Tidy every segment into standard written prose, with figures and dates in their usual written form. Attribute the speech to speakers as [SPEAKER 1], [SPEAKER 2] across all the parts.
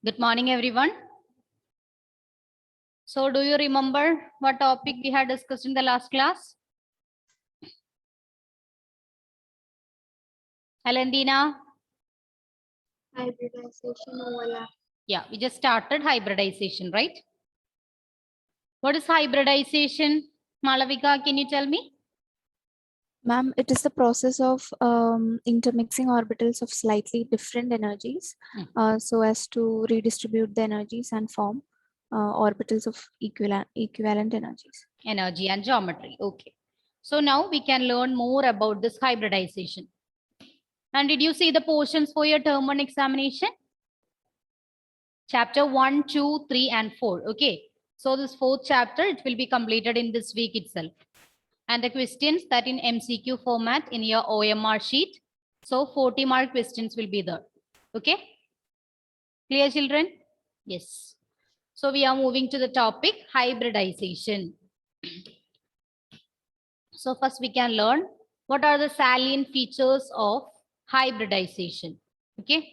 [SPEAKER 1] Good morning, everyone. So, do you remember what topic we had discussed in the last class? Alandina?
[SPEAKER 2] Hybridization overlap.
[SPEAKER 1] Yeah, we just started hybridization, right? What is hybridization? Malavika, can you tell me?
[SPEAKER 2] Ma'am, it is the process of intermixing orbitals of slightly different energies so as to redistribute the energies and form orbitals of equivalent energies.
[SPEAKER 1] Energy and geometry. Okay. So, now we can learn more about this hybridization. And did you see the portions for your term 1 examination? Chapter 1, 2, 3, and 4. Okay. So, this fourth chapter, it will be completed in this week itself. And the questions that in MCQ format in your OMR sheet. So 40 mark questions will be there. Okay. Clear, children? Yes. So we are moving to the topic hybridization. So first we can learn what are the salient features of hybridization. Okay.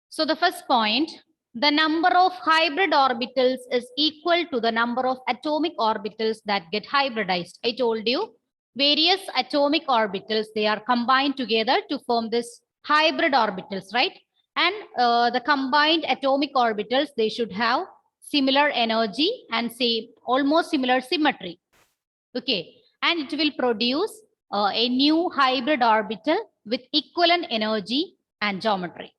[SPEAKER 1] So the first point, the number of hybrid orbitals is equal to the number of atomic orbitals that get hybridized. I told you various atomic orbitals, they are combined together to form this hybrid orbitals, right? And the combined atomic orbitals, they should have similar energy and say almost similar symmetry. Okay, and it will produce a new hybrid orbital with equivalent energy and geometry.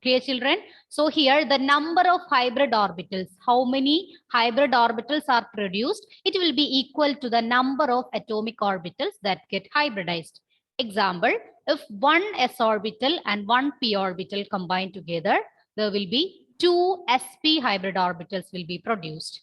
[SPEAKER 1] Clear, children? So here the number of hybrid orbitals, how many hybrid orbitals are produced, it will be equal to the number of atomic orbitals that get hybridized. Example, if one s orbital and one p orbital combine together, there will be two sp hybrid orbitals will be produced.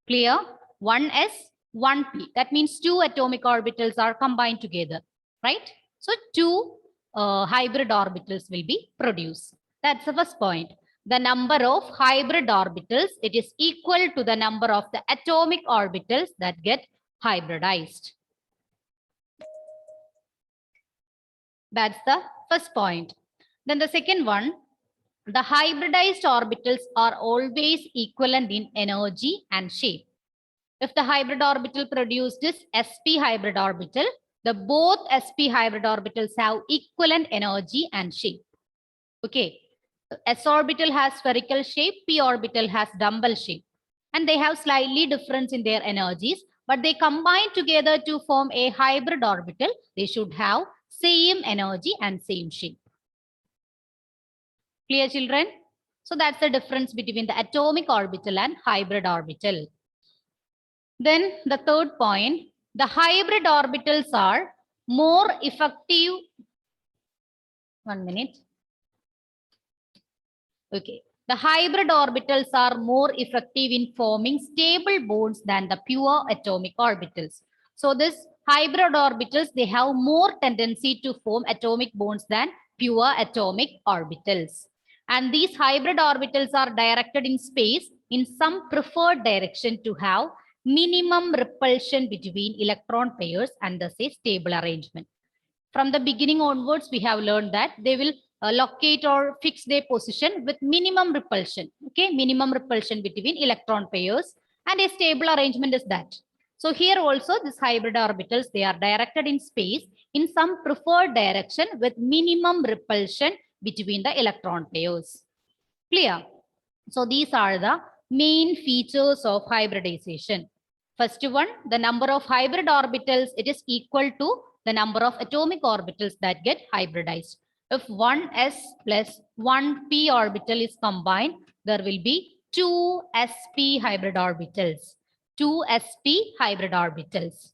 [SPEAKER 1] Clear? One s, one p. That means two atomic orbitals are combined together, right? So two hybrid orbitals will be produced. That's the first point. The number of hybrid orbitals, it is equal to the number of the atomic orbitals that get hybridized. That's the first point. Then the second one, the hybridized orbitals are always equivalent in energy and shape. If the hybrid orbital produced is sp hybrid orbital, the both sp hybrid orbitals have equivalent energy and shape. Okay. S orbital has spherical shape, p orbital has dumbbell shape, and they have slightly difference in their energies, but they combine together to form a hybrid orbital. They should have same energy and same shape. Clear, children? So that's the difference between the atomic orbital and hybrid orbital. Then the third point, the hybrid orbitals are more effective. 1 minute. Okay. The hybrid orbitals are more effective in forming stable bonds than the pure atomic orbitals. So this hybrid orbitals, they have more tendency to form atomic bonds than pure atomic orbitals. And these hybrid orbitals are directed in space in some preferred direction to have minimum repulsion between electron pairs and thus a stable arrangement. From the beginning onwards, we have learned that they will locate or fix their position with minimum repulsion. Okay, minimum repulsion between electron pairs, and a stable arrangement is that. So here also this hybrid orbitals, they are directed in space in some preferred direction with minimum repulsion between the electron pairs. Clear? So these are the main features of hybridization. First one, the number of hybrid orbitals, it is equal to the number of atomic orbitals that get hybridized. If one s plus one p orbital is combined, there will be two sp hybrid orbitals. Two sp hybrid orbitals.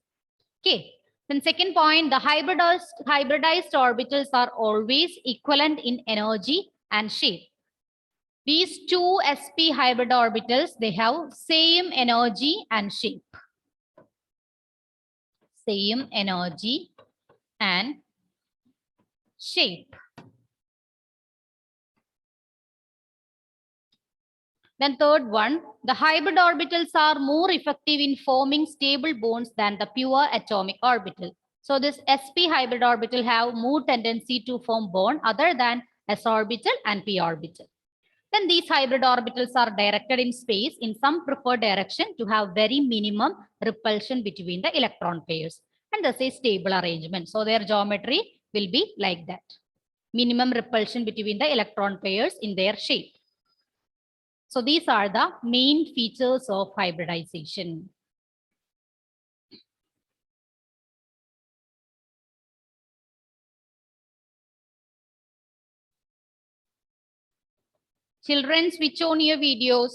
[SPEAKER 1] Okay. Then second point, the hybridized orbitals are always equivalent in energy and shape. These two sp hybrid orbitals, they have same energy and shape. Same energy and shape. Then third one, the hybrid orbitals are more effective in forming stable bonds than the pure atomic orbital. So this sp hybrid orbital have more tendency to form bond other than s orbital and p orbital. Then these hybrid orbitals are directed in space in some preferred direction to have very minimum repulsion between the electron pairs. And thus a stable arrangement. So their geometry will be like that. Minimum repulsion between the electron pairs in their shape. So these are the main features of hybridization. Children, switch on your videos.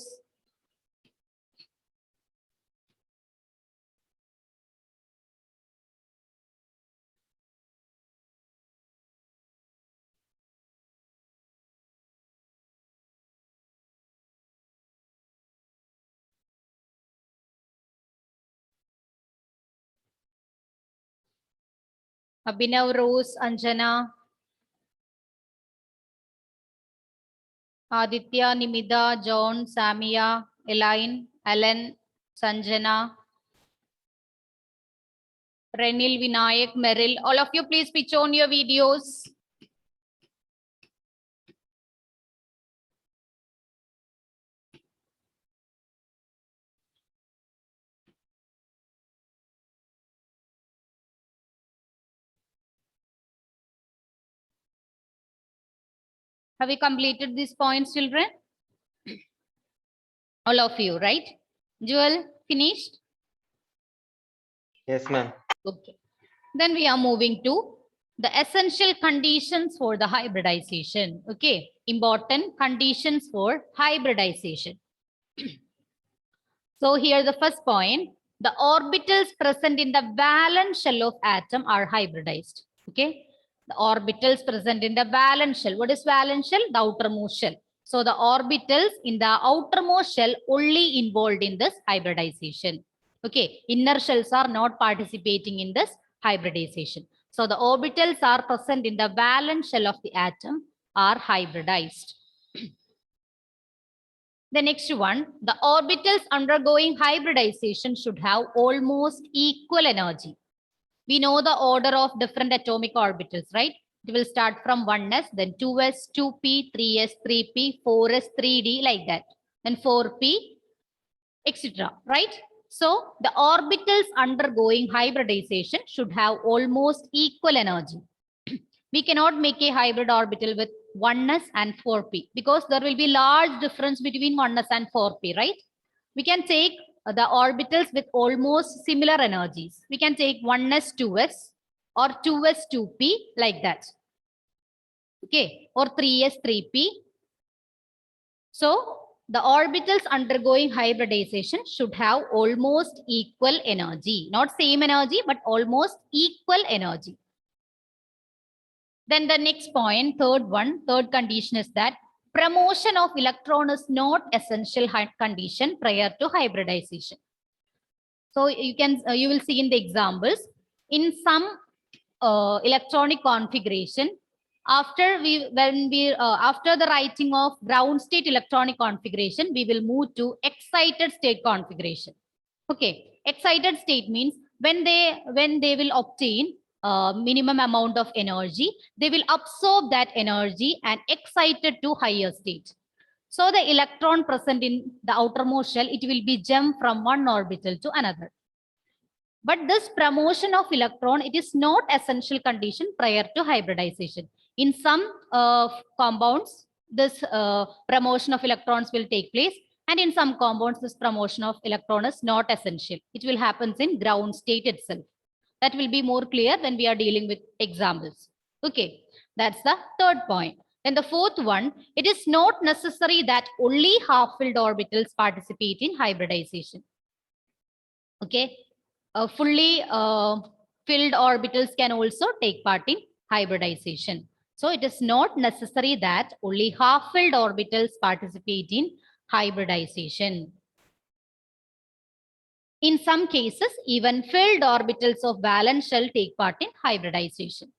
[SPEAKER 1] Abhinav, Rose, Anjana, Aditya, Nimida, John, Samia, Elaine, Ellen, Sanjana, Renil, Vinayak, Meryl. All of you, please switch on your videos. Have we completed these points, children? All of you, right? Jewel, finished?
[SPEAKER 3] Yes, ma'am.
[SPEAKER 1] Okay. Then we are moving to the essential conditions for the hybridization. Okay. Important conditions for hybridization. So here the first point, the orbitals present in the valence shell of atom are hybridized. Okay. The orbitals present in the valence shell. What is valence shell? The outermost shell. So the orbitals in the outermost shell only involved in this hybridization. Okay. Inner shells are not participating in this hybridization. So the orbitals are present in the valence shell of the atom are hybridized. The next one, the orbitals undergoing hybridization should have almost equal energy. We know the order of different atomic orbitals, right? It will start from 1s, then 2s, 2p, 3s, 3p, 4s, 3d, like that. Then 4p, etc. Right? So the orbitals undergoing hybridization should have almost equal energy. We cannot make a hybrid orbital with 1s and 4p because there will be large difference between 1s and 4p, right? We can take the orbitals with almost similar energies. We can take 1s 2s or 2s 2p, like that. Okay, or 3s 3p. So the orbitals undergoing hybridization should have almost equal energy, not same energy, but almost equal energy. Then the next point, third condition is that promotion of electron is not essential condition prior to hybridization. So you will see in the examples, in some electronic configuration, after the writing of ground state electronic configuration, we will move to excited state configuration. Okay, excited state means when they will obtain minimum amount of energy, they will absorb that energy and excite it to higher state. So the electron present in the outermost shell, it will be jumped from one orbital to another. But this promotion of electron, it is not essential condition prior to hybridization. In some compounds, this promotion of electrons will take place. And in some compounds, this promotion of electron is not essential. It will happen in ground state itself. That will be more clear when we are dealing with examples. Okay, that's the third point. Then the fourth one, it is not necessary that only half-filled orbitals participate in hybridization. Okay, fully filled orbitals can also take part in hybridization. So it is not necessary that only half-filled orbitals participate in hybridization. In some cases, even filled orbitals of valence shell take part in hybridization.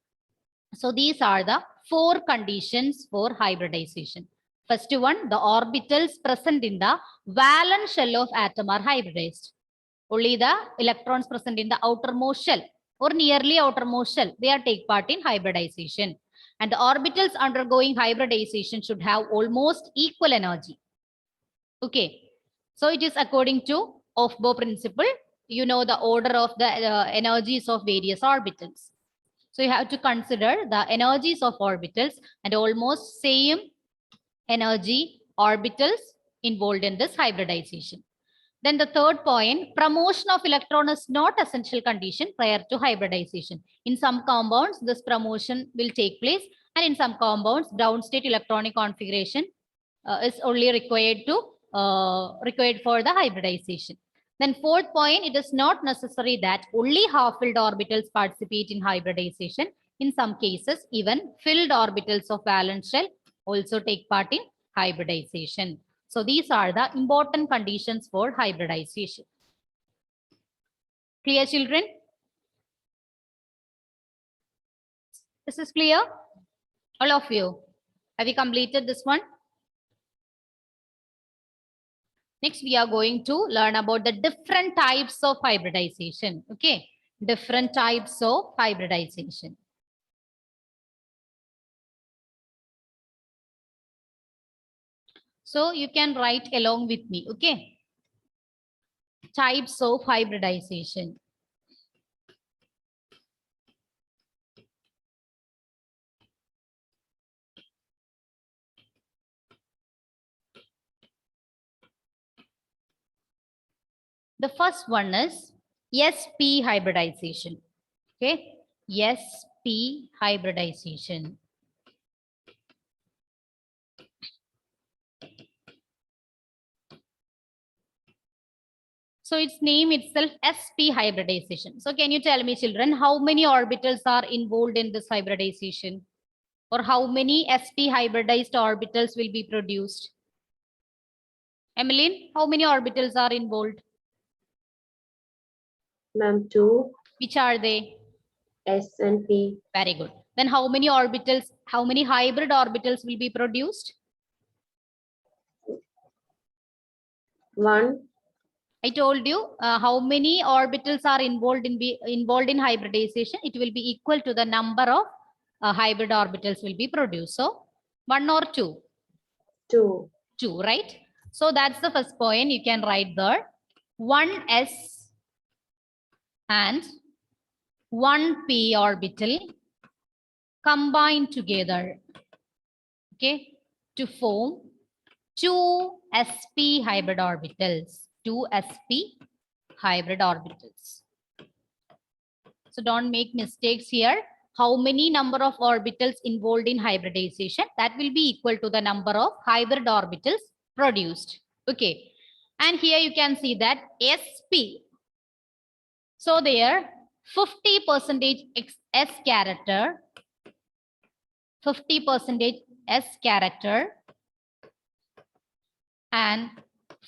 [SPEAKER 1] So these are the four conditions for hybridization. First one, the orbitals present in the valence shell of atom are hybridized. Only the electrons present in the outermost shell or nearly outermost shell, they are take part in hybridization. And the orbitals undergoing hybridization should have almost equal energy. Okay, so it is according to Aufbau principle. You know the order of the energies of various orbitals. So you have to consider the energies of orbitals and almost same energy orbitals involved in this hybridization. Then the third point, promotion of electron is not essential condition prior to hybridization. In some compounds, this promotion will take place, and in some compounds, downstate electronic configuration is only required for the hybridization. Then fourth point, it is not necessary that only half-filled orbitals participate in hybridization. In some cases, even filled orbitals of valence shell also take part in hybridization. So these are the important conditions for hybridization. Clear, children? This is clear? All of you. Have you completed this one? Next, we are going to learn about the different types of hybridization. Okay, different types of hybridization. So you can write along with me. Okay, types of hybridization. The first one is sp hybridization. Okay, sp hybridization. So its name itself sp hybridization. So can you tell me, children, how many orbitals are involved in this hybridization? Or how many sp hybridized orbitals will be produced? Emmeline, how many orbitals are involved?
[SPEAKER 3] Ma'am, 2.
[SPEAKER 1] Which are they?
[SPEAKER 3] S and P.
[SPEAKER 1] Very good. Then how many orbitals, how many hybrid orbitals will be produced?
[SPEAKER 3] 1.
[SPEAKER 1] I told you how many orbitals are involved in hybridization. It will be equal to the number of hybrid orbitals will be produced. So 1 or 2?
[SPEAKER 3] 2.
[SPEAKER 1] 2, right? So that's the first point. You can write there. 1s and 1p orbital combine together, okay, to form 2 sp hybrid orbitals. 2 sp hybrid orbitals. So don't make mistakes here. How many number of orbitals involved in hybridization? That will be equal to the number of hybrid orbitals produced. Okay. And here you can see that sp. So there 50% S character, 50% S character, and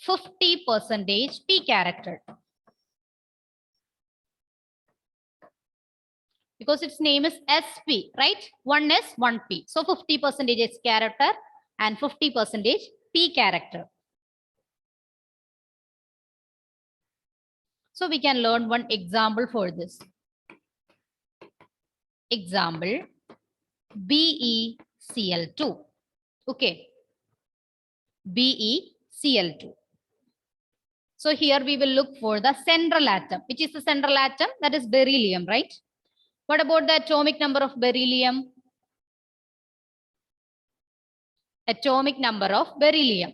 [SPEAKER 1] 50% P character. Because its name is SP, right? 1S, 1P. So 50% S character and 50% P character. So we can learn one example for this. Example, BeCl2. Okay. BeCl2. So here we will look for the central atom. Which is the central atom? That is beryllium, right? What about the atomic number of beryllium? Atomic number of beryllium.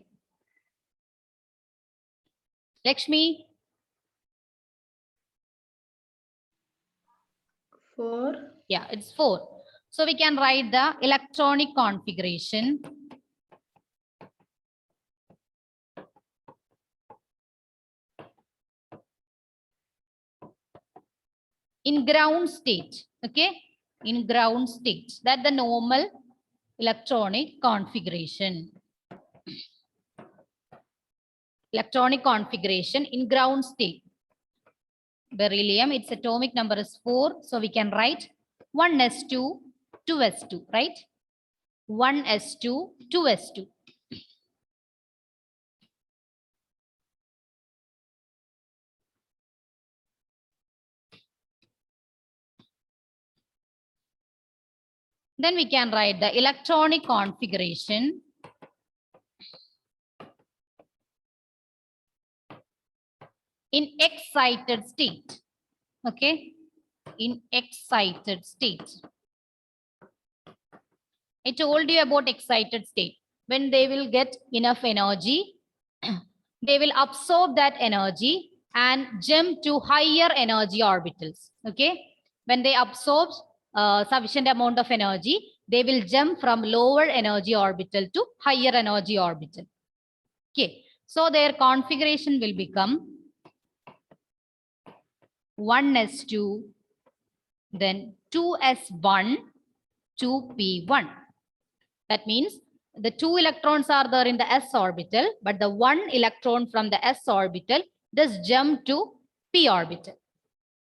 [SPEAKER 1] Lakshmi?
[SPEAKER 3] 4.
[SPEAKER 1] Yeah, it's 4. So we can write the electronic configuration. In ground state, okay? In ground state, that the normal electronic configuration. Electronic configuration in ground state. Beryllium, its atomic number is 4. So we can write 1s2, 2s2, right? 1s2, 2s2. Then we can write the electronic configuration in excited state. Okay, in excited state. I told you about excited state. When they will get enough energy, they will absorb that energy and jump to higher energy orbitals. Okay, when they absorb sufficient amount of energy, they will jump from lower energy orbital to higher energy orbital. Okay, so their configuration will become 1s2, then 2s1, 2p1. That means the 2 electrons are there in the s orbital, but the 1 electron from the s orbital does jump to p orbital.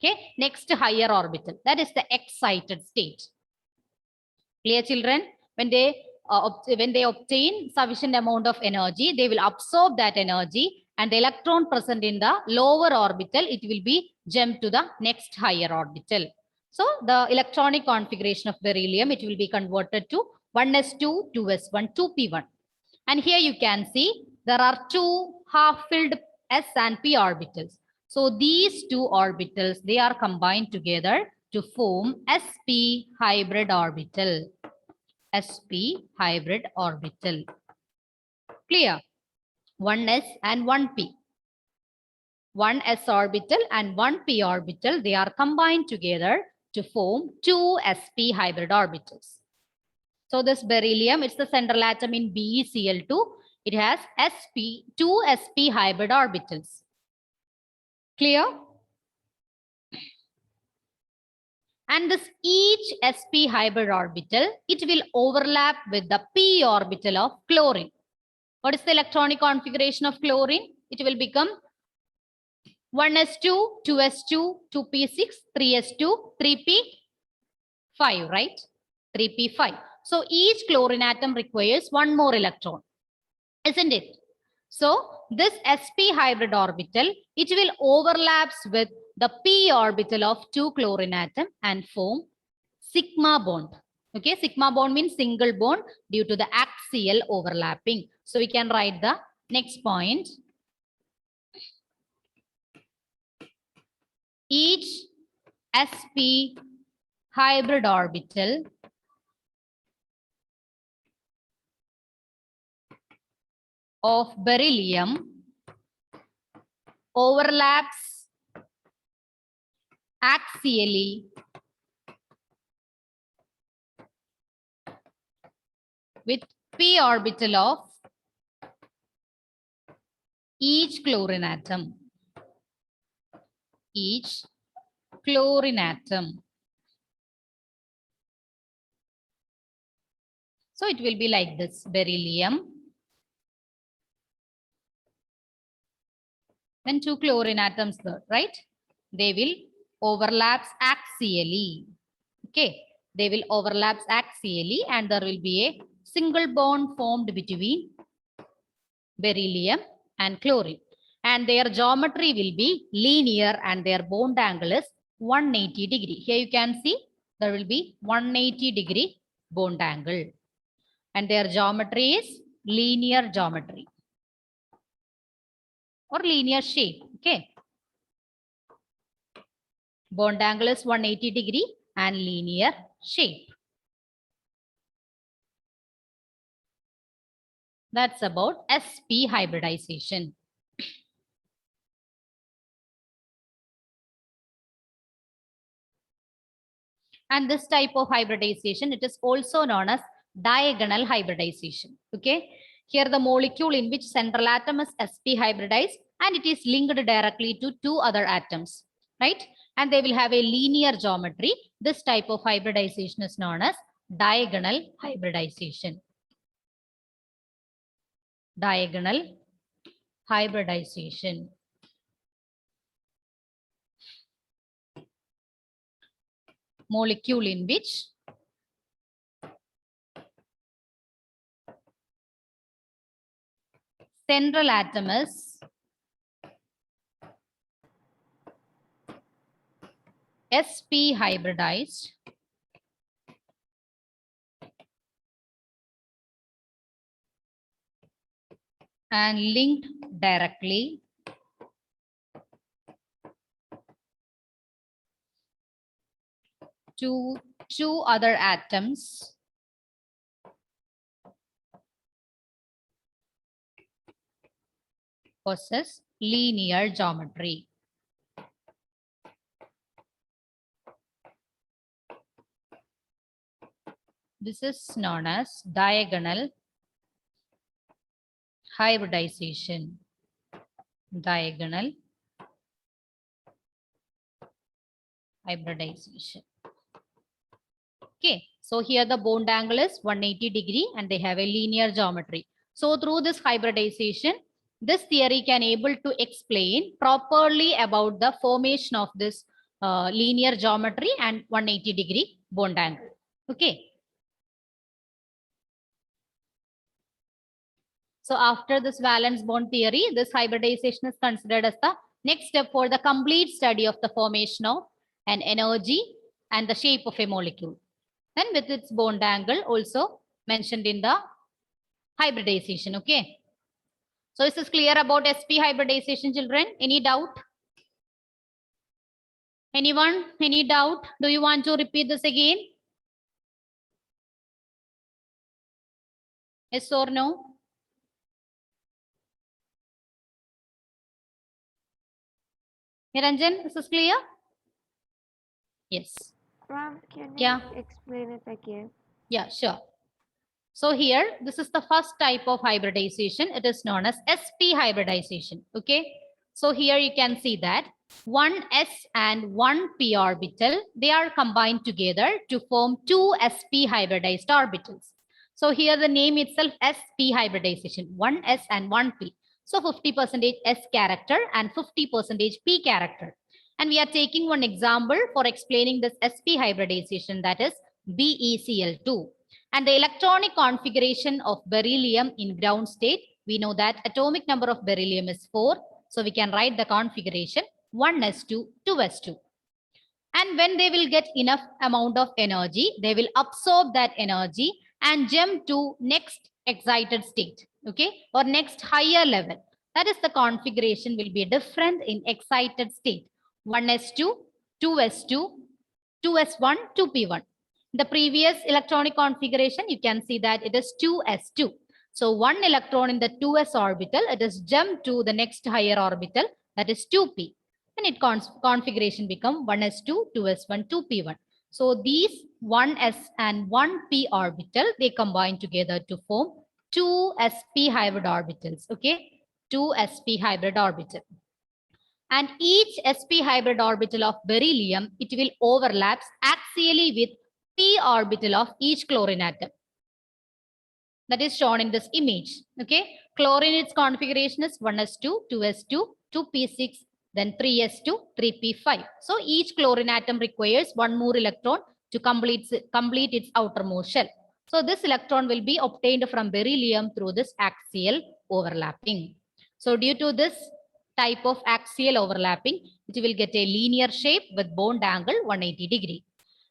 [SPEAKER 1] Okay, next higher orbital. That is the excited state. Clear, children? When they obtain sufficient amount of energy, they will absorb that energy, and the electron present in the lower orbital, it will be jumped to the next higher orbital. So the electronic configuration of beryllium, it will be converted to 1s2, 2s1, 2p1. And here you can see there are 2 half-filled s and p orbitals. So these 2 orbitals, they are combined together to form sp hybrid orbital. sp hybrid orbital. Clear? 1s and 1p. 1s orbital and 1p orbital, they are combined together to form 2 sp hybrid orbitals. So this beryllium, it's the central atom in BeCl2. It has two sp hybrid orbitals. Clear? And this each sp hybrid orbital, it will overlap with the p orbital of chlorine. What is the electronic configuration of chlorine? It will become 1s2, 2s2, 2p6, 3s2, 3p5, right? 3p5. So each chlorine atom requires one more electron, isn't it? So this sp hybrid orbital, it will overlaps with the p orbital of 2 chlorine atom and form sigma bond. Okay, sigma bond means single bond due to the axial overlapping. So we can write the next point. Each sp hybrid orbital of beryllium overlaps axially with p orbital of each chlorine atom. Each chlorine atom. So it will be like this: beryllium, then 2 chlorine atoms there, right? They will overlaps axially. Okay, they will overlaps axially, and there will be a single bond formed between beryllium and chlorine. And their geometry will be linear, and their bond angle is 180 degree. Here you can see there will be 180 degree bond angle. And their geometry is linear geometry or linear shape. Okay. Bond angle is 180 degree and linear shape. That's about sp hybridization. And this type of hybridization, it is also known as diagonal hybridization. Okay. Here the molecule in which central atom is sp hybridized, and it is linked directly to 2 other atoms, right? And they will have a linear geometry. This type of hybridization is known as diagonal hybridization. Diagonal hybridization. Molecule in which central atom is sp hybridized and linked directly to two other atoms possess linear geometry. This is known as diagonal hybridization. Diagonal hybridization. Okay, so here the bond angle is 180 degree and they have a linear geometry. So through this hybridization, this theory can able to explain properly about the formation of this linear geometry and 180 degree bond angle. Okay. So after this valence bond theory, this hybridization is considered as the next step for the complete study of the formation of an energy and the shape of a molecule. And with its bond angle also mentioned in the hybridization. Okay. So is this clear about sp hybridization, children? Any doubt? Anyone? Any doubt? Do you want to repeat this again? Yes or no? Niranjan, is this clear? Yes.
[SPEAKER 4] Ma'am, can you
[SPEAKER 1] Yeah.
[SPEAKER 4] explain it again?
[SPEAKER 1] Yeah, sure. So here, this is the first type of hybridization. It is known as sp hybridization. Okay. So here you can see that one s and one p orbital, they are combined together to form two sp hybridized orbitals. So here the name itself sp hybridization, one s and one p. So 50% s character and 50% p character. And we are taking one example for explaining this sp hybridization, that is BeCl2. And the electronic configuration of beryllium in ground state, we know that atomic number of beryllium is 4. So we can write the configuration 1s2, 2s2. And when they will get enough amount of energy, they will absorb that energy and jump to next excited state, okay, or next higher level. That is the configuration will be different in excited state. 1s2, 2s2, 2s1, 2p1. The previous electronic configuration, you can see that it is 2s2. So one electron in the 2s orbital, it is jumped to the next higher orbital, that is 2p. Then it configuration become 1s2, 2s1, 2p1. So these 1s and 1p orbital, they combine together to form two sp hybrid orbitals. Okay, two sp hybrid orbital. And each sp hybrid orbital of beryllium, it will overlaps axially with p orbital of each chlorine atom. That is shown in this image. Okay, chlorine, its configuration is 1s2, 2s2, 2p6, then 3s2, 3p5. So each chlorine atom requires one more electron to complete its outermost shell. So this electron will be obtained from beryllium through this axial overlapping. So due to this type of axial overlapping, it will get a linear shape with bond angle 180 degree.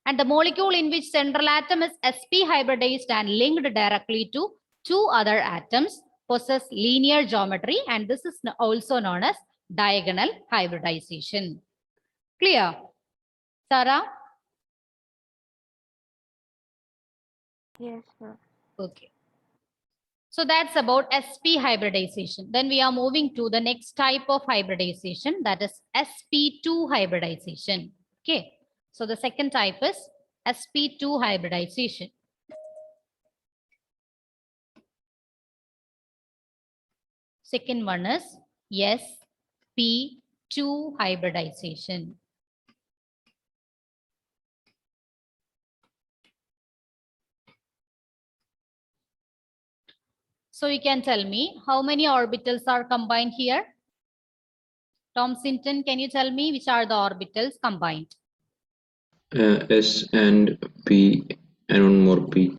[SPEAKER 1] And the molecule in which central atom is sp hybridized and linked directly to two other atoms possess linear geometry, and this is also known as diagonal hybridization. Clear? Sarah?
[SPEAKER 4] Yes, ma'am.
[SPEAKER 1] Okay. So that's about sp hybridization. Then we are moving to the next type of hybridization, that is sp2 hybridization. Okay. So the second type is sp2 hybridization. Second one is sp2 hybridization. So you can tell me how many orbitals are combined here? Tom Sinton, can you tell me which are the orbitals combined?
[SPEAKER 5] S and P and one more P.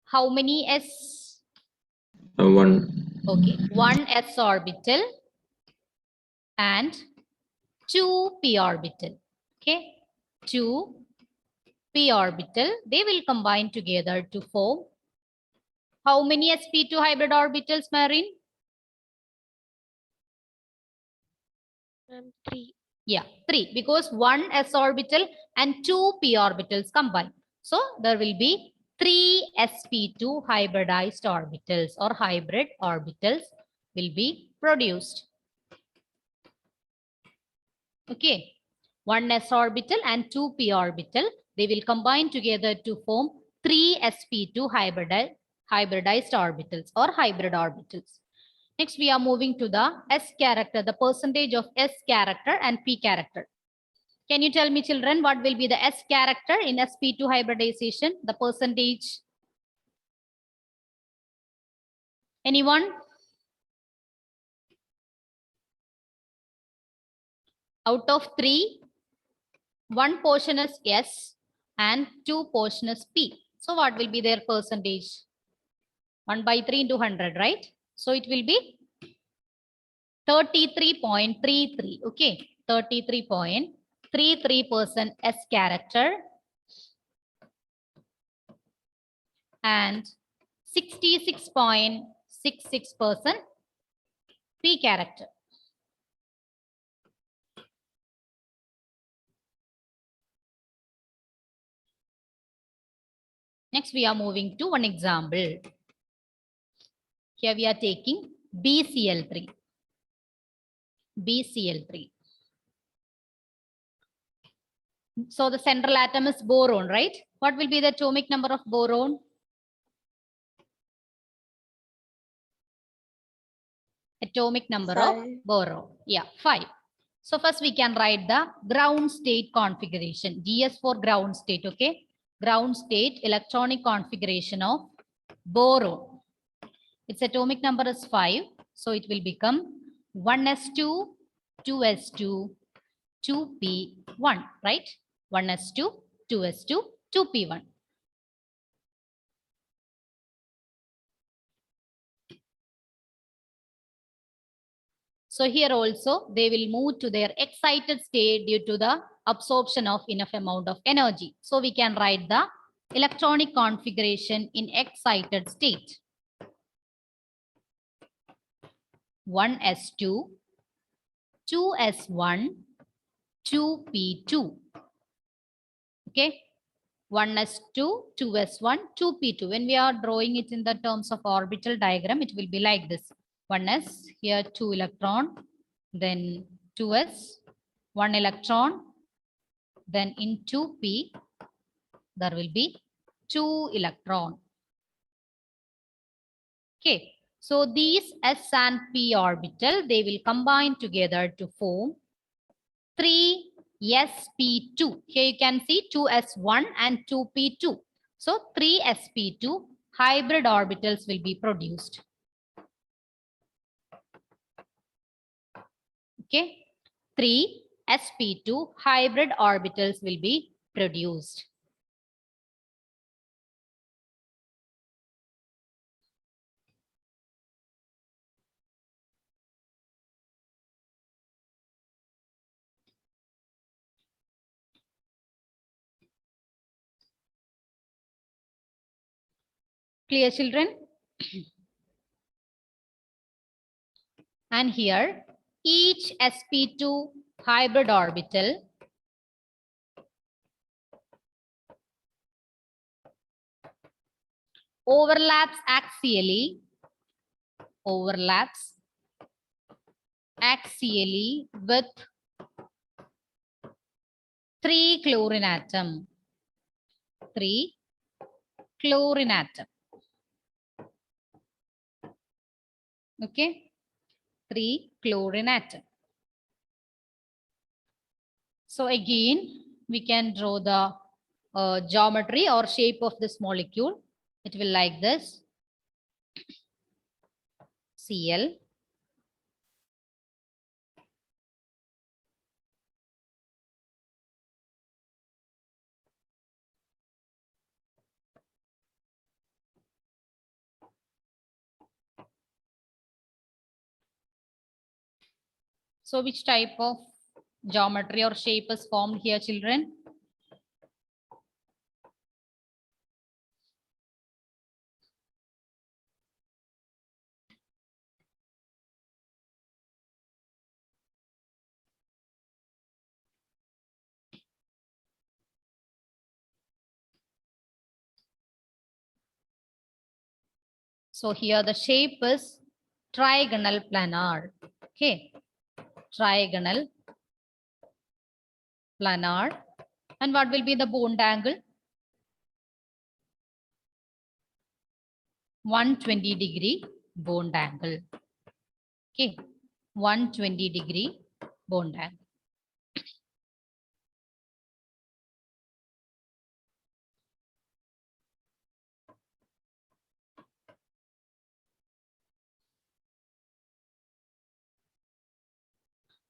[SPEAKER 1] How many s?
[SPEAKER 5] One.
[SPEAKER 1] Okay, one s orbital and two p orbital. Okay, two p orbital, they will combine together to form how many sp2 hybrid orbitals, Marine?
[SPEAKER 4] 3.
[SPEAKER 1] Yeah, 3, because 1 s orbital and 2 p orbitals combine. So there will be 3 sp2 hybridized orbitals or hybrid orbitals will be produced. Okay, 1 s orbital and 2 p orbital, they will combine together to form 3 sp2 hybridized orbitals or hybrid orbitals. Next, we are moving to the s character, the percentage of s character and p character. Can you tell me, children, what will be the S character in sp2 hybridization, the percentage? Anyone? Out of 3, 1 portion is S and 2 portion is P. So what will be their percentage? 1 by 3 into 100, right? So it will be 33.33. Okay, 33.33% S character and 66.66% P character. Next, we are moving to one example. Here we are taking BCl3. BCl3. So the central atom is boron, right? What will be the atomic number of boron? Atomic number of
[SPEAKER 3] 5.
[SPEAKER 1] boron. Yeah, 5. So first we can write the ground state configuration. GS for ground state, okay? Ground state electronic configuration of boron. Its atomic number is 5. So it will become 1s2, 2s2, 2p1, right? 1s2, 2s2, 2p1. So here also they will move to their excited state due to the absorption of enough amount of energy. So we can write the electronic configuration in excited state. 1s2, 2s1, 2p2. Okay. 1s2, 2s1, 2p2. When we are drawing it in the terms of orbital diagram, it will be like this. 1s, here 2 electron, then 2s, 1 electron, then in 2p, there will be 2 electron. Okay, so these s and p orbital, they will combine together to form 3 sp2. Here you can see 2s1 and 2p2. So 3 sp2 hybrid orbitals will be produced. Okay, 3 sp2 hybrid orbitals will be produced. Clear, children? And here each sp2 hybrid orbital overlaps axially with 3 chlorine atom. 3 chlorine atom. Okay, 3 chlorine atom. So again, we can draw the geometry or shape of this molecule. It will like this. Cl. So which type of geometry or shape is formed here, children? So here the shape is trigonal planar. Okay, trigonal planar. And what will be the bond angle? 120-degree bond angle. Okay, 120-degree bond angle.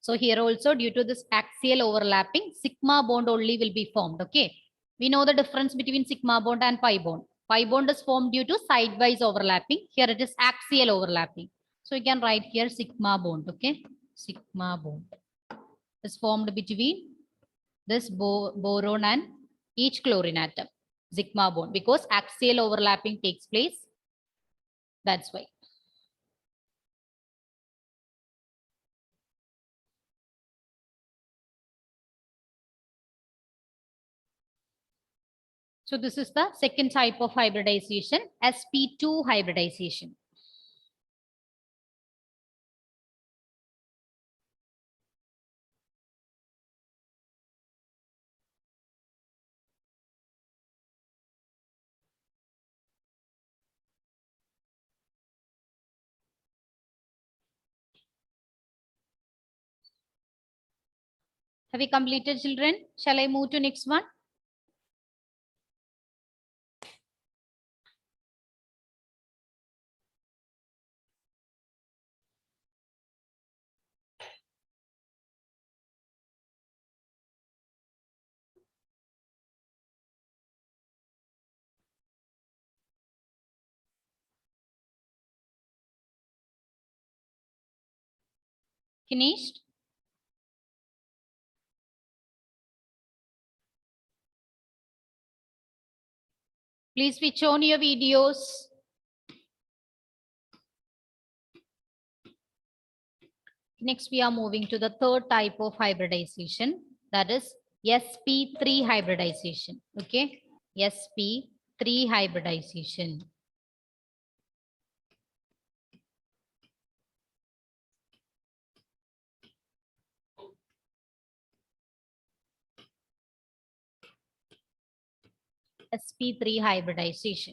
[SPEAKER 1] So here also, due to this axial overlapping, sigma bond only will be formed. Okay, we know the difference between sigma bond and pi bond. Pi bond is formed due to sidewise overlapping. Here it is axial overlapping. So you can write here sigma bond. Okay, sigma bond is formed between this boron and each chlorine atom. Sigma bond, because axial overlapping takes place. That's why. So this is the second type of hybridization, sp2 hybridization. Have you completed, children? Shall I move to next one? Finished? Please switch on your videos. Next, we are moving to the third type of hybridization, that is sp3 hybridization. Okay, sp3 hybridization. sp3 hybridization.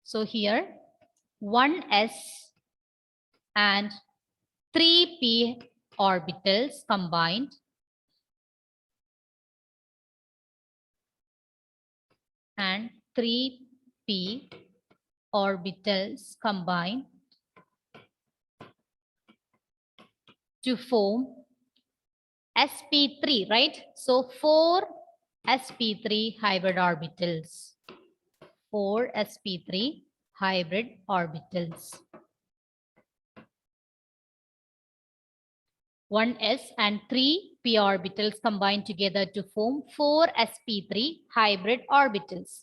[SPEAKER 1] So here 1s and 3p orbitals combined and 3p orbitals combine to form sp3, right? So 4 sp3 hybrid orbitals. 4 sp3 hybrid orbitals. 1s and 3 p orbitals combine together to form 4 sp3 hybrid orbitals.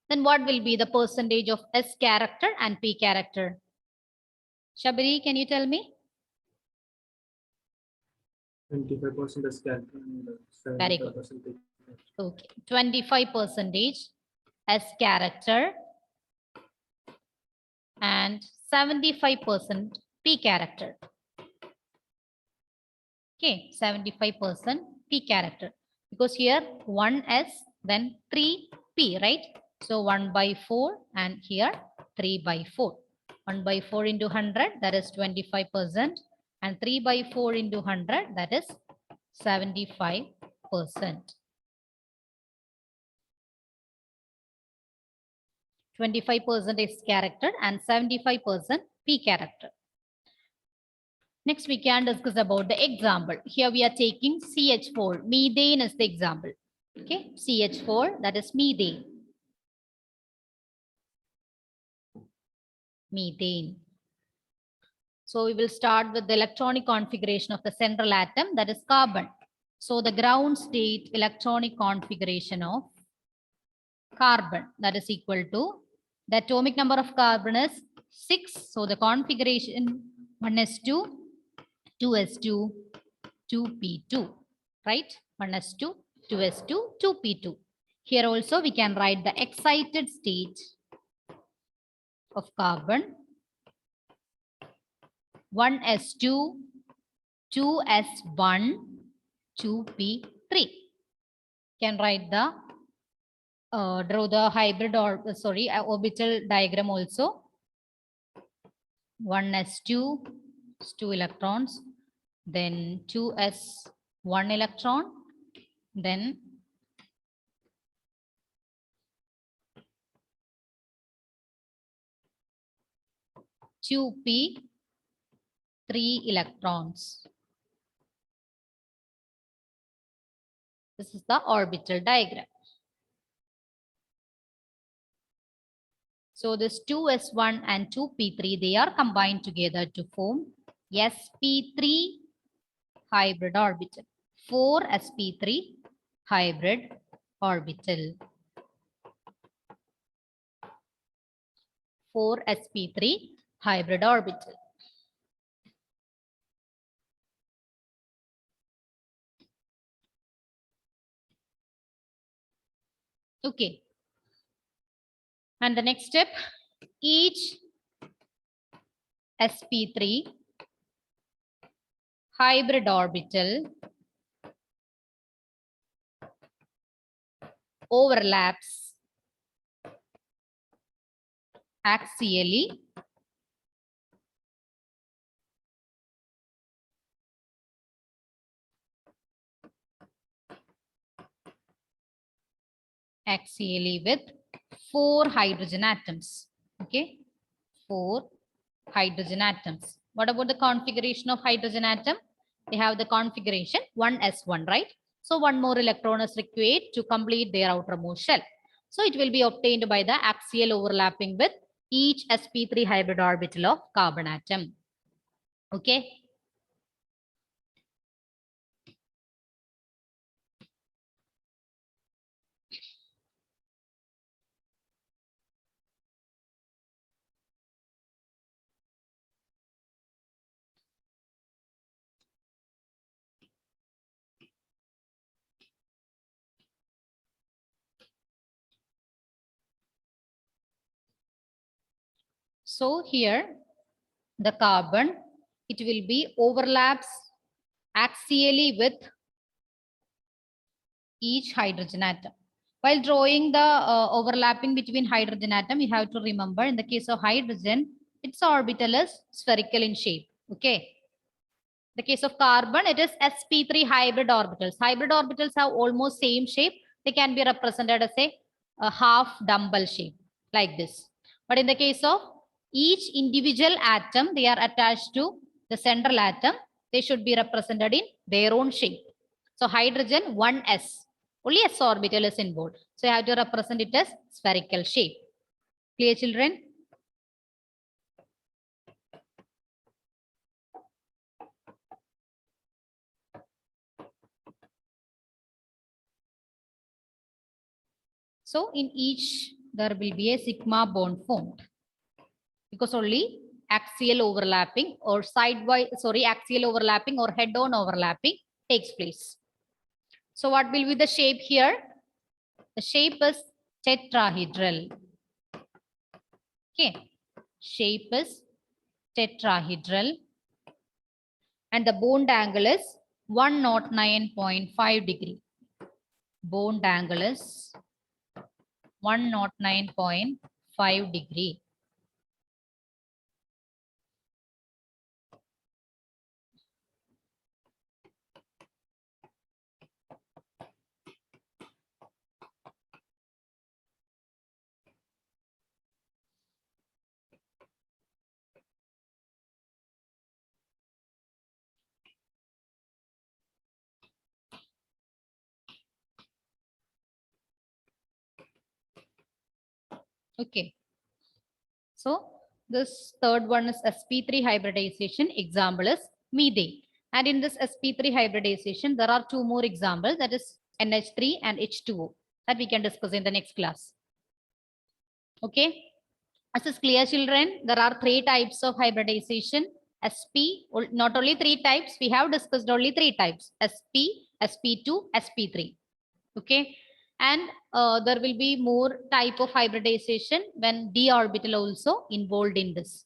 [SPEAKER 1] Then what will be the percentage of s character and p character? Shabiri, can you tell me?
[SPEAKER 6] 25% is character and
[SPEAKER 1] Very good.
[SPEAKER 6] 75%.
[SPEAKER 1] Okay, 25% s character and 75% p character. Okay, 75% p character, because here 1s then 3p, right? So 1/4 and here 3/4. 1/4 into 100, that is 25%, and 3/4 into 100, that is 75%. 25% is character and 75% p character. Next, we can discuss about the example. Here we are taking CH4. Methane is the example. Okay, CH4, that is methane. Methane. So we will start with the electronic configuration of the central atom, that is carbon. So the ground state electronic configuration of carbon, that is equal to the atomic number of carbon is 6. So the configuration 1s2, 2s2, 2p2, right? 1s2, 2s2, 2p2. Here also we can write the excited state of carbon, 1s2, 2s1, 2p3. Can write the draw the hybrid or orbital diagram also. 1s2 is 2 electrons, then 2s 1 electron, then two p 3 electrons. This is the orbital diagram. So this 2s1 and 2p3, they are combined together to form sp3 hybrid orbital. 4 sp3 hybrid orbital. 4 sp3 hybrid orbital. Okay. And the next step, each sp3 hybrid orbital overlaps axially with 4 hydrogen atoms. Okay, 4 hydrogen atoms. What about the configuration of hydrogen atom? They have the configuration 1s1, right? So one more electron is required to complete their outermost shell. So it will be obtained by the axial overlapping with each sp3 hybrid orbital of carbon atom. Okay. So here the carbon, it will be overlaps axially with each hydrogen atom. While drawing the overlapping between hydrogen atom, you have to remember in the case of hydrogen, its orbital is spherical in shape. Okay. The case of carbon, it is sp3 hybrid orbitals. Hybrid orbitals have almost same shape. They can be represented as a half dumbbell shape like this. But in the case of each individual atom, they are attached to the central atom. They should be represented in their own shape. So hydrogen 1s, only s orbital is involved. So you have to represent it as spherical shape. Clear, children? So in each, there will be a sigma bond formed because only axial overlapping or axial overlapping or head-on overlapping takes place. So what will be the shape here? The shape is tetrahedral. Okay, shape is tetrahedral and the bond angle is 109.5 degree. Bond angle is 109.5 degree. Okay. So this third one is sp3 hybridization. Example is methane. And in this sp3 hybridization, there are two more examples, that is NH3 and H2O, that we can discuss in the next class. Okay. This is clear, children. There are 3 types of hybridization. SP, not only 3 types, we have discussed only 3 types. SP, SP2, SP3. Okay. And there will be more type of hybridization when d orbital also involved in this.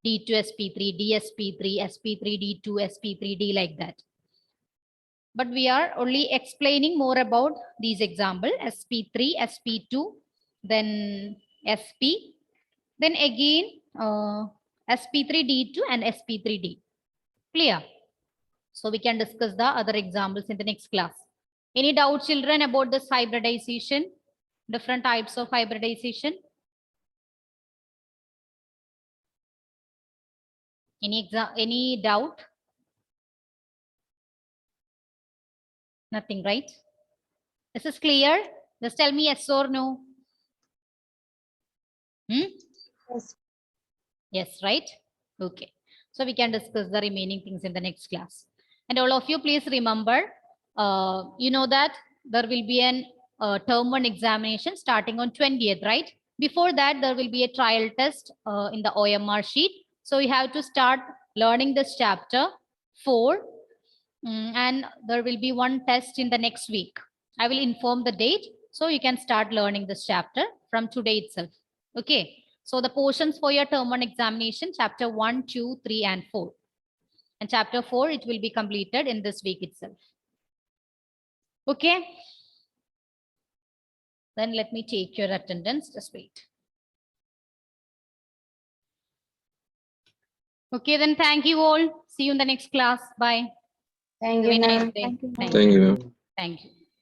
[SPEAKER 1] D2 sp3, dsp3, sp3 d2, sp3d, like that. But we are only explaining more about these example: sp3, sp2, then sp, then again sp3d2 and sp3d. Clear? So we can discuss the other examples in the next class. Any doubt, children, about this hybridization, different types of hybridization? Any doubt? Nothing, right? This is clear. Just tell me yes or no.
[SPEAKER 3] Yes.
[SPEAKER 1] Yes, right? Okay. So we can discuss the remaining things in the next class. And all of you, please remember, you know that there will be an term 1 examination starting on 20th, right? Before that, there will be a trial test in the OMR sheet. So you have to start learning this chapter 4. And there will be one test in the next week. I will inform the date, so you can start learning this chapter from today itself. Okay. So the portions for your term 1 examination, chapter 1, 2, 3, and 4. And chapter 4, it will be completed in this week itself. Okay. Then let me take your attendance. Just wait. Okay, then thank you all. See you in the next class. Bye.
[SPEAKER 3] Thank
[SPEAKER 1] Have
[SPEAKER 3] you,
[SPEAKER 1] a nice
[SPEAKER 3] ma'am.
[SPEAKER 1] day.
[SPEAKER 2] Thank you, ma'am.
[SPEAKER 5] Thank you, ma'am.
[SPEAKER 1] Thank you.